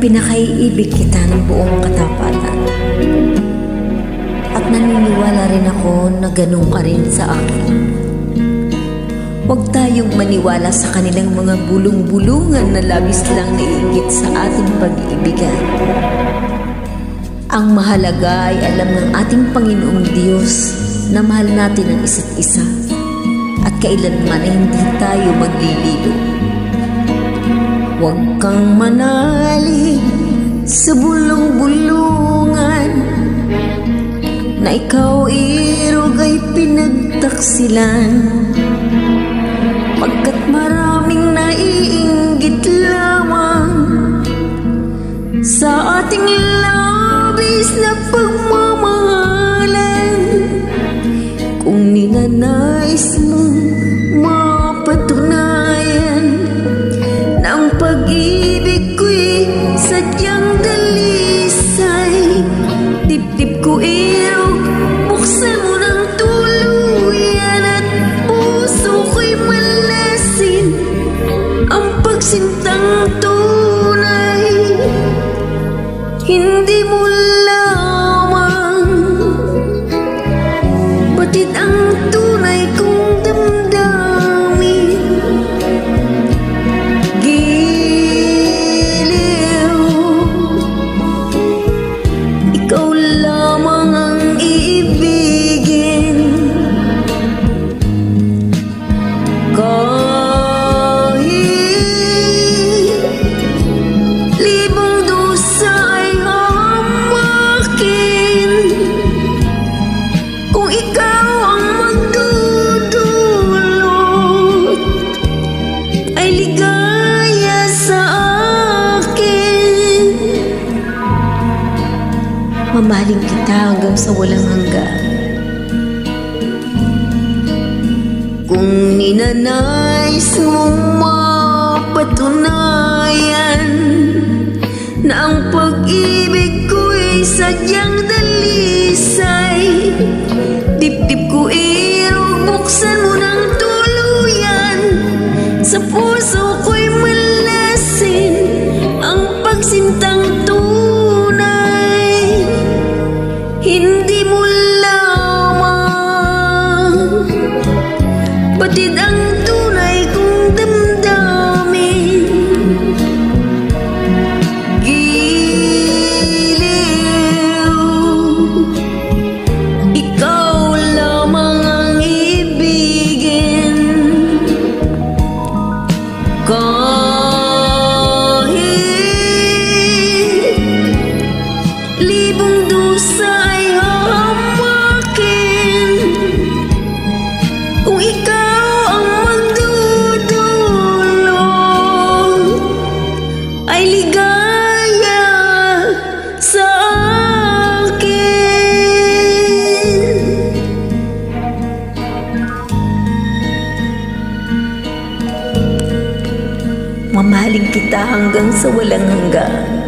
pinakaiibig kita ng buong katapatan. At naniniwala rin ako na ganun ka rin sa akin. Huwag tayong maniwala sa kanilang mga bulong-bulungan na labis lang naiingit sa ating pag-iibigan. Ang mahalaga ay alam ng ating Panginoong Diyos na mahal natin ang isa't isa at kailanman ay hindi tayo maglililo. Huwag kang manalig sa bulong-bulungan na ikaw irog ay pinagtaksilan, pagkat maraming naiinggit lamang sa ating labis na pagmamahalan. Kung ninanais mong mapatunayan na ang pag-ibig ko'y sadyang dalisay, dibdib ko irog, buksan mo ng tuluyan at puso ko'y malasin ang pagsintang tunay. Hindi mo lamang batid ang tunay kong damdamin. Giliw, ikaw lamang ang iibigin. Kahit libong dusa ay hamakin, kung ikaw ang magdudulot ay ligaya sa akin. Mamahalin kita hanggang sa walang hanggan. Kung ninanais mong mapatunayan na ang pag-ibig ko'y sadyang dalisay, dibdib ko irog, buksan mo ng tuluyan, sa puso ko'y malasin ang pagsintang tunay. Hindi mo lamang batid ang tunay kong damdamin. Giliw, ikaw lamang ang ibigin. Kahit libong dusa ay hamakin, kung ikaw ang magdudulot ay ligaya sa akin. Mamahalin kita hanggang sa walang hanggan.